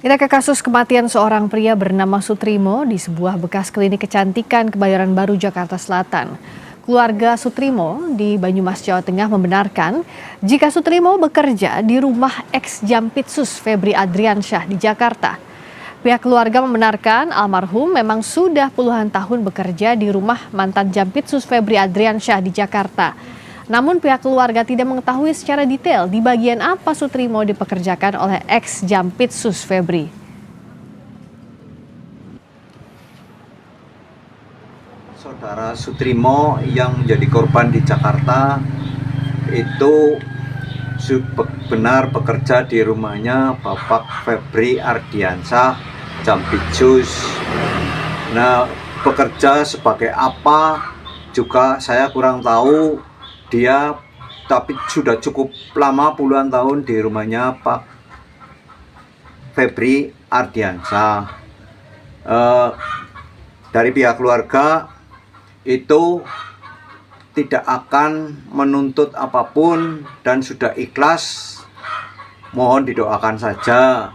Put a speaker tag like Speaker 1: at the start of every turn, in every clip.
Speaker 1: Kita ke kasus kematian seorang pria bernama Sutrimo di sebuah bekas klinik kecantikan Kebayoran Baru, Jakarta Selatan. Keluarga Sutrimo di Banyumas, Jawa Tengah membenarkan jika Sutrimo bekerja di rumah ex-Jampitsus Febri Adriansyah di Jakarta. Pihak keluarga membenarkan almarhum memang sudah puluhan tahun bekerja di rumah mantan Jampitsus Febri Adriansyah di Jakarta. Namun pihak keluarga tidak mengetahui secara detail di bagian apa Sutrimo dipekerjakan oleh ex-Jampitsus Febri.
Speaker 2: Saudara Sutrimo yang menjadi korban di Jakarta itu benar bekerja di rumahnya Bapak Febri Ardiansyah, Jampitsus. Nah, bekerja sebagai apa juga saya kurang tahu. Dia tapi sudah cukup lama, puluhan tahun di rumahnya Pak Febri Ardiansyah. Dari pihak keluarga itu tidak akan menuntut apapun dan sudah ikhlas. Mohon didoakan saja.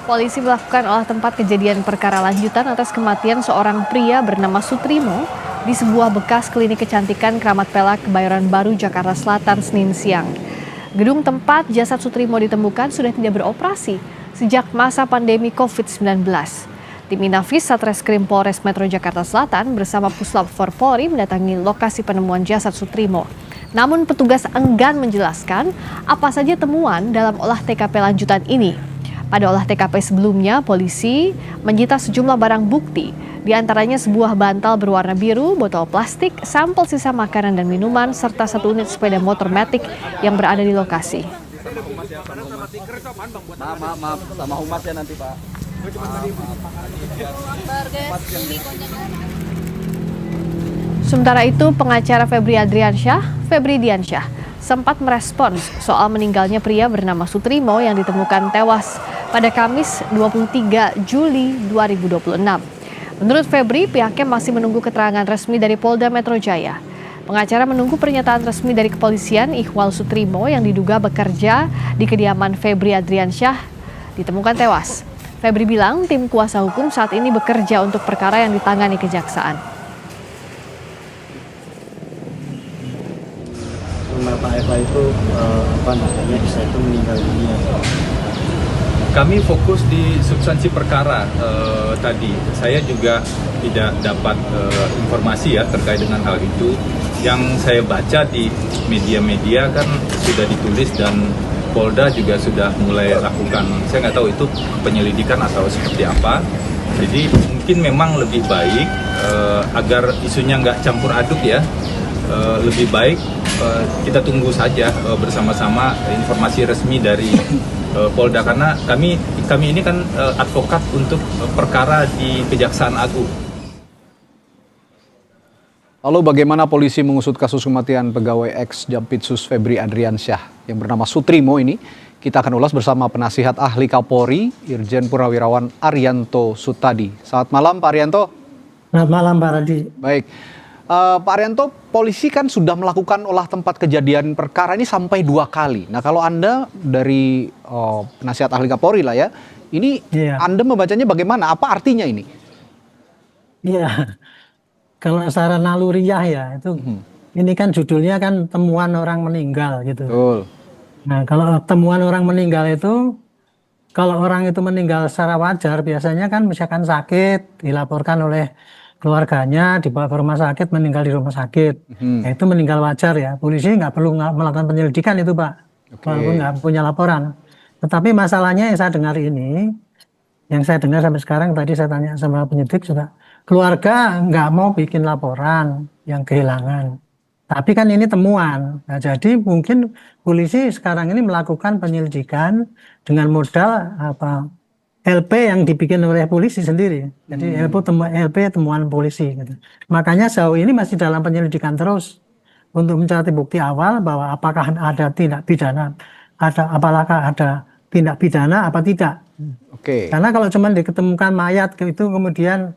Speaker 1: Polisi melakukan olah tempat kejadian perkara lanjutan atas kematian seorang pria bernama Sutrimo di sebuah bekas klinik kecantikan Kramat Pelak, Kebayoran Baru, Jakarta Selatan, Senin siang. Gedung tempat jasad Sutrimo ditemukan sudah tidak beroperasi sejak masa pandemi COVID-19. Tim Inafis Satreskrim Polres Metro Jakarta Selatan bersama Puslap 4 Polri mendatangi lokasi penemuan jasad Sutrimo. Namun petugas enggan menjelaskan apa saja temuan dalam olah TKP lanjutan ini. Pada olah TKP sebelumnya, polisi menyita sejumlah barang bukti, di antaranya sebuah bantal berwarna biru, botol plastik, sampel sisa makanan dan minuman, serta satu unit sepeda motor Matic yang berada di lokasi.
Speaker 3: Maaf, sama humas ya nanti Pak.
Speaker 1: Sementara itu, pengacara Febri Diansyah, sempat merespons soal meninggalnya pria bernama Sutrimo yang ditemukan tewas pada Kamis 23 Juli 2026. Menurut Febri, pihaknya masih menunggu keterangan resmi dari Polda Metro Jaya. Pengacara menunggu pernyataan resmi dari kepolisian Ikhwal Sutrimo yang diduga bekerja di kediaman Febri Adriansyah ditemukan tewas. Febri bilang tim kuasa hukum saat ini bekerja untuk perkara yang ditangani kejaksaan.
Speaker 4: Pak Eva itu bisa itu meninggal dunia.
Speaker 5: Kami fokus di substansi perkara tadi. Saya juga tidak dapat informasi ya terkait dengan hal itu. Yang saya baca di media-media kan sudah ditulis dan Polda juga sudah mulai lakukan. Saya nggak tahu itu penyelidikan atau seperti apa. Jadi mungkin memang lebih baik agar isunya nggak campur aduk ya. Lebih baik kita tunggu saja bersama-sama informasi resmi dari Polda, karena kami ini kan advokat untuk perkara di Kejaksaan Agung.
Speaker 6: Lalu bagaimana polisi mengusut kasus kematian pegawai ex-Jampitsus Febri Adriansyah yang bernama Sutrimo ini? Kita akan ulas bersama penasihat ahli Kapolri, Irjen Purnawirawan Arianto Sutadi. Selamat malam Pak Arianto.
Speaker 4: Selamat malam Pak Radi.
Speaker 6: Baik. Pak Arianto, polisi kan sudah melakukan olah tempat kejadian perkara ini sampai 2 kali. Nah, kalau Anda dari penasihat ahli Kapolri lah ya, ini Anda membacanya bagaimana? Apa artinya ini?
Speaker 4: Iya, kalau secara naluriah ya itu, ini kan judulnya kan temuan orang meninggal gitu.
Speaker 6: Betul.
Speaker 4: Nah, kalau temuan orang meninggal itu, kalau orang itu meninggal secara wajar, biasanya kan misalkan sakit, dilaporkan oleh keluarganya, dibawa ke rumah sakit, meninggal di rumah sakit. Nah, itu meninggal wajar ya. Polisi nggak perlu melakukan penyelidikan itu Pak, walaupun nggak punya laporan. Tetapi masalahnya yang saya dengar ini, yang saya dengar sampai sekarang, tadi saya tanya sama penyidik juga, keluarga nggak mau bikin laporan yang kehilangan. Tapi kan ini temuan. Nah, jadi mungkin polisi sekarang ini melakukan penyelidikan dengan modal LP yang dibikin oleh polisi sendiri. Jadi LP temuan polisi gitu. Makanya sejauh ini masih dalam penyelidikan terus untuk mencari bukti awal bahwa apakah ada tindak pidana, apakah ada tindak pidana apa tidak.
Speaker 6: Oke.
Speaker 4: Karena kalau cuma diketemukan mayat itu kemudian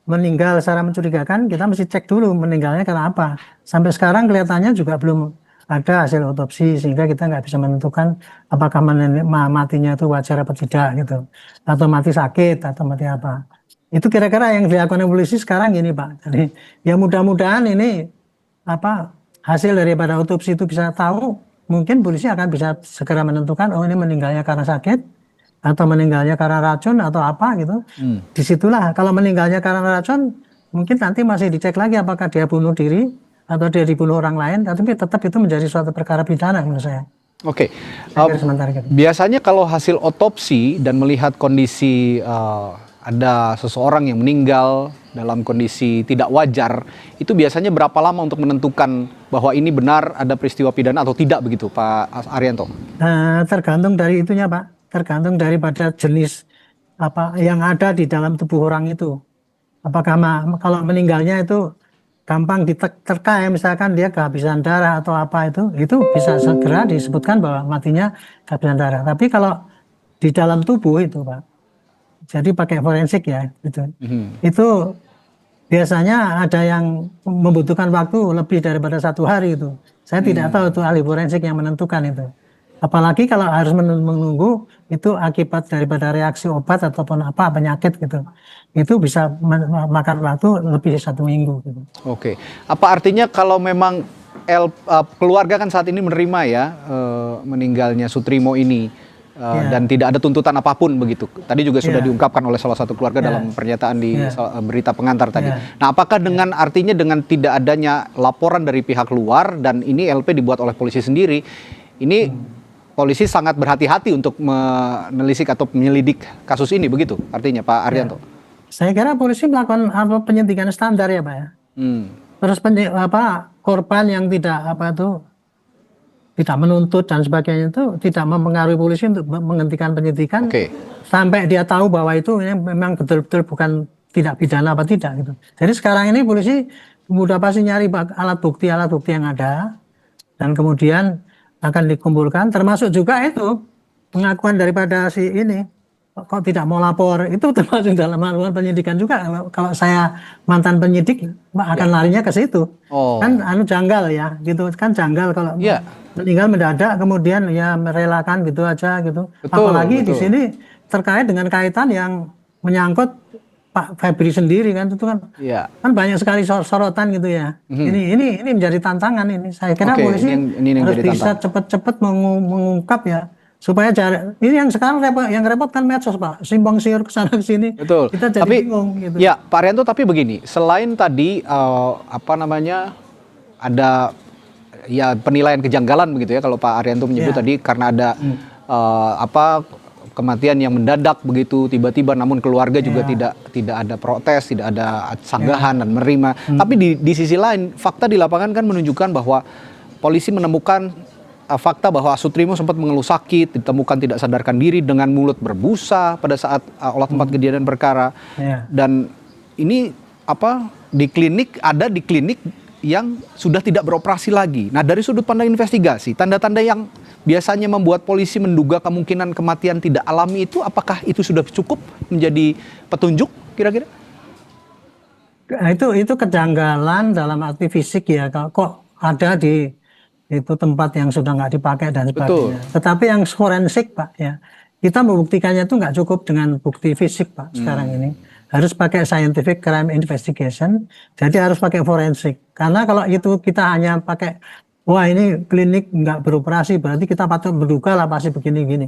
Speaker 4: meninggal secara mencurigakan, kita mesti cek dulu meninggalnya karena apa. Sampai sekarang kelihatannya juga belum ada hasil otopsi sehingga kita nggak bisa menentukan apakah matinya itu wajar apa tidak gitu, atau mati sakit atau mati apa. Itu kira-kira yang dilakukan polisi sekarang ini Pak. Jadi ya mudah-mudahan ini hasil daripada otopsi itu bisa tahu, mungkin polisi akan bisa segera menentukan oh ini meninggalnya karena sakit atau meninggalnya karena racun atau apa gitu. Disitulah kalau meninggalnya karena racun mungkin nanti masih dicek lagi apakah dia bunuh diri atau dia dibunuh orang lain, tapi tetap itu menjadi suatu perkara pidana menurut saya.
Speaker 6: Oke.
Speaker 4: Sementara gitu.
Speaker 6: Biasanya kalau hasil otopsi dan melihat kondisi ada seseorang yang meninggal dalam kondisi tidak wajar, itu biasanya berapa lama untuk menentukan bahwa ini benar ada peristiwa pidana atau tidak begitu, Pak Arianto?
Speaker 4: Tergantung dari itunya, Pak. Tergantung daripada jenis yang ada di dalam tubuh orang itu. Apakah kalau meninggalnya itu gampang diterka ya, misalkan dia kehabisan darah atau apa itu bisa segera disebutkan bahwa matinya kehabisan darah. Tapi kalau di dalam tubuh itu Pak, jadi pakai forensik ya gitu. Itu biasanya ada yang membutuhkan waktu lebih daripada 1 hari itu. Saya tidak tahu itu ahli forensik yang menentukan itu. Apalagi kalau harus menunggu itu akibat daripada reaksi obat ataupun penyakit gitu. Itu bisa makan waktu lebih 1 minggu gitu.
Speaker 6: Oke. Apa artinya kalau memang keluarga kan saat ini menerima ya meninggalnya Sutrimo ini dan tidak ada tuntutan apapun begitu. Tadi juga sudah diungkapkan oleh salah satu keluarga dalam pernyataan di berita pengantar tadi. Nah, apakah artinya dengan tidak adanya laporan dari pihak luar dan ini LP dibuat oleh polisi sendiri, ini polisi sangat berhati-hati untuk menelisik atau menyelidik kasus ini begitu artinya Pak Arianto?
Speaker 4: Saya kira polisi melakukan penyidikan standar ya Pak ya. Terus korban yang tidak menuntut dan sebagainya itu tidak mempengaruhi polisi untuk menghentikan penyidikan sampai dia tahu bahwa itu memang betul-betul bukan tidak pidana apa tidak gitu. Jadi sekarang ini polisi mudah pasti nyari alat bukti yang ada dan kemudian akan dikumpulkan, termasuk juga itu pengakuan daripada si ini kok tidak mau lapor, itu termasuk dalam melakukan penyidikan juga. Kalau saya mantan penyidik akan larinya ke situ. Kan janggal ya gitu, kan janggal kalau meninggal mendadak kemudian ya merelakan gitu aja gitu. Apalagi di sini terkait dengan kaitan yang menyangkut Pak Febri sendiri kan, itu kan kan banyak sekali sorotan gitu ya. Ini menjadi tantangan ini. Saya kira polisi harus bisa cepat-cepat mengungkap ya, supaya ini yang sekarang repot kan medsos Pak, simpang siur kesana kesini.
Speaker 6: Betul.
Speaker 4: Kita jadi bingung gitu.
Speaker 6: Ya Pak Arianto, tapi begini, selain tadi ada ya penilaian kejanggalan begitu ya kalau Pak Arianto menyebut tadi karena ada kematian yang mendadak begitu tiba-tiba, namun keluarga juga tidak ada protes, tidak ada sanggahan dan menerima. Tapi di sisi lain, fakta di lapangan kan menunjukkan bahwa polisi menemukan fakta bahwa Sutrimo sempat mengeluh sakit, ditemukan tidak sadarkan diri dengan mulut berbusa pada saat olah tempat kejadian perkara. Dan ini di klinik yang sudah tidak beroperasi lagi. Nah, dari sudut pandang investigasi, tanda-tanda yang biasanya membuat polisi menduga kemungkinan kematian tidak alami itu, apakah itu sudah cukup menjadi petunjuk kira-kira?
Speaker 4: Nah, itu kejanggalan dalam arti fisik ya, kok ada di itu tempat yang sudah nggak dipakai dan sebagainya. Tetapi yang forensik Pak ya, kita membuktikannya itu nggak cukup dengan bukti fisik Pak sekarang ini. Harus pakai scientific crime investigation, jadi harus pakai forensik. Karena kalau itu kita hanya pakai, wah ini klinik nggak beroperasi, berarti kita patut menduga lah pasti begini-gini.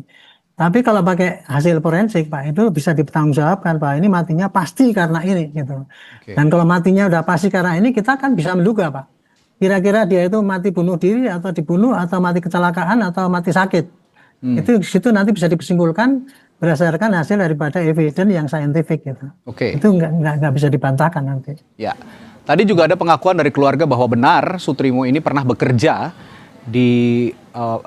Speaker 4: Tapi kalau pakai hasil forensik Pak, itu bisa dipertanggungjawabkan Pak, ini matinya pasti karena ini gitu. Dan kalau matinya udah pasti karena ini, kita kan bisa menduga Pak. Kira-kira dia itu mati bunuh diri atau dibunuh atau mati kecelakaan atau mati sakit. Itu situ nanti bisa disimpulkan berdasarkan hasil daripada evidence yang scientific gitu. Itu nggak bisa dibantahkan nanti.
Speaker 6: Ya, tadi juga ada pengakuan dari keluarga bahwa benar Sutrimo ini pernah bekerja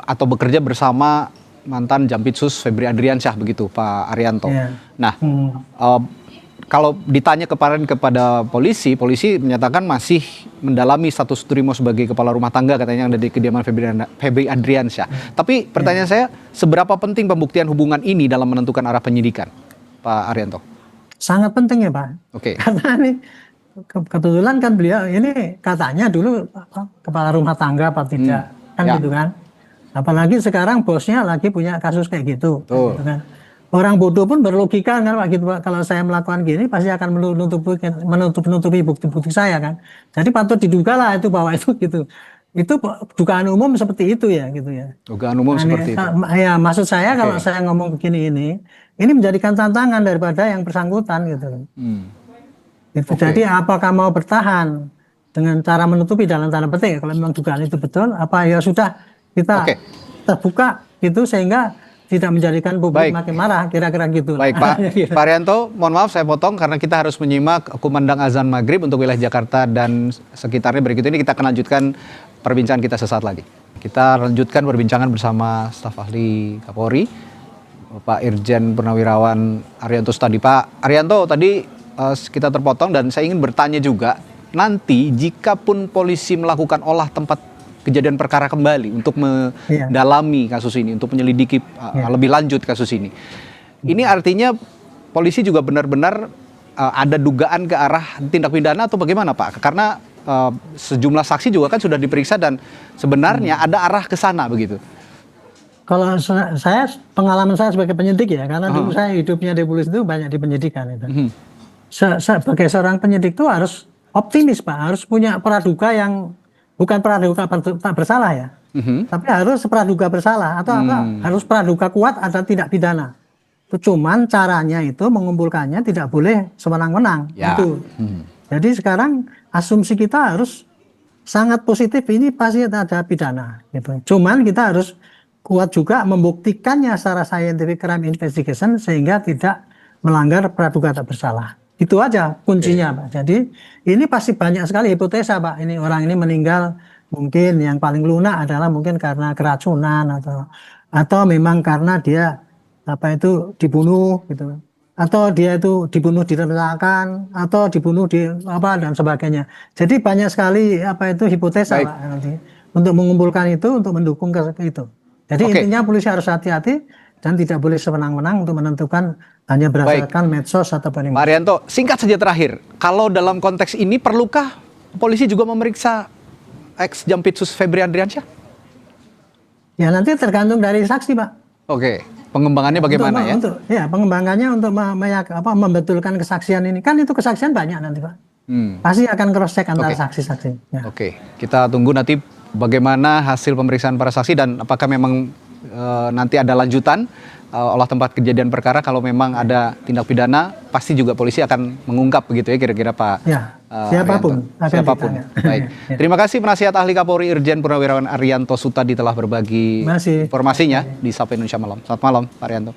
Speaker 6: atau bekerja bersama mantan Jampitsus Febri Adriansyah begitu Pak Arianto. Nah, kalau ditanya kepada polisi menyatakan masih mendalami status Sutrimo sebagai kepala rumah tangga katanya yang ada di kediaman Febri Adriansyah. Tapi pertanyaan saya, seberapa penting pembuktian hubungan ini dalam menentukan arah penyidikan, Pak Arianto?
Speaker 4: Sangat penting ya Pak. Karena ini kebetulan kan beliau ini katanya dulu kepala rumah tangga apa tidak. kan
Speaker 6: Ya.
Speaker 4: gitu kan. Apalagi sekarang bosnya lagi punya kasus kayak gitu,
Speaker 6: Betul.
Speaker 4: gitu kan. Orang bodoh pun berlogika kan Pak gitu Pak. Kalau saya melakukan gini pasti akan menutupi bukti-bukti saya kan. Jadi patut diduga lah itu bahwa itu gitu. Itu dugaan umum seperti itu ya gitu ya.
Speaker 6: Dugaan umum seperti itu.
Speaker 4: Ya maksud saya kalau
Speaker 6: Oke.
Speaker 4: saya ngomong begini ini menjadikan tantangan daripada yang bersangkutan gitu.
Speaker 6: Hmm.
Speaker 4: Itu.
Speaker 6: Oke.
Speaker 4: Jadi apakah mau bertahan dengan cara menutupi dalam tanda petik kalau memang dugaan itu betul, apa ya sudah kita
Speaker 6: Oke.
Speaker 4: terbuka gitu sehingga tidak menjadikan publik
Speaker 6: Baik.
Speaker 4: makin marah, kira-kira gitu.
Speaker 6: Baik Pak Arianto, mohon maaf saya potong karena kita harus menyimak kumandang azan maghrib untuk wilayah Jakarta dan sekitarnya. Berikut ini kita akan lanjutkan perbincangan kita sesaat lagi. Kita lanjutkan perbincangan bersama staf ahli Kapolri, Pak Irjen Purnawirawan Arianto tadi. Pak Arianto, tadi kita terpotong dan saya ingin bertanya juga, nanti jika pun polisi melakukan olah tempat kejadian perkara kembali untuk mendalami kasus ini, untuk menyelidiki lebih lanjut kasus ini. Ini artinya polisi juga benar-benar ada dugaan ke arah tindak pidana atau bagaimana Pak? Karena sejumlah saksi juga kan sudah diperiksa dan sebenarnya ada arah ke sana begitu.
Speaker 4: Kalau saya, pengalaman saya sebagai penyidik ya, karena dulu saya hidupnya di polisi itu banyak di penyidikan itu. Sebagai seorang penyidik itu harus optimis Pak, harus punya praduga yang bukan praduga tak bersalah ya, tapi harus praduga bersalah atau harus praduga kuat ada tindak pidana. Itu cuman caranya itu mengumpulkannya tidak boleh sewenang-wenang.
Speaker 6: Ya.
Speaker 4: Itu. Jadi sekarang asumsi kita harus sangat positif, ini pasti ada pidana. Gitu. Cuman kita harus kuat juga membuktikannya secara scientific crime investigation sehingga tidak melanggar praduga tak bersalah. Itu aja kuncinya Pak. Jadi ini pasti banyak sekali hipotesa Pak. Ini orang ini meninggal mungkin yang paling lunak adalah mungkin karena keracunan atau memang karena dia dibunuh gitu. Atau dia itu dibunuh direncanakan atau dibunuh di dan sebagainya. Jadi banyak sekali hipotesa Pak nanti untuk mengumpulkan itu, untuk mendukung ke itu. Jadi intinya polisi harus hati-hati dan tidak boleh sewenang-wenang untuk menentukan hanya berdasarkan medsos atau
Speaker 6: Pak Arianto, singkat saja terakhir, kalau dalam konteks ini perlukah polisi juga memeriksa ex Jampitsus Febri Andriansyah?
Speaker 4: Ya nanti tergantung dari saksi Pak.
Speaker 6: Oke, pengembangannya bagaimana ya?
Speaker 4: Pengembangannya untuk membetulkan kesaksian ini, kan itu kesaksian banyak nanti Pak. Pasti akan cross check antara saksi-saksi. Ya.
Speaker 6: Oke, kita tunggu nanti bagaimana hasil pemeriksaan para saksi dan apakah memang nanti ada lanjutan olah tempat kejadian perkara. Kalau memang ada tindak pidana pasti juga polisi akan mengungkap begitu ya kira-kira Pak.
Speaker 4: Ya, siapapun.
Speaker 6: Siapapun. Baik. Terima kasih penasihat ahli Kapolri Irjen Purnawirawan Arianto Sutadi telah berbagi informasinya di Sapa Indonesia Malam. Selamat malam Pak Arianto.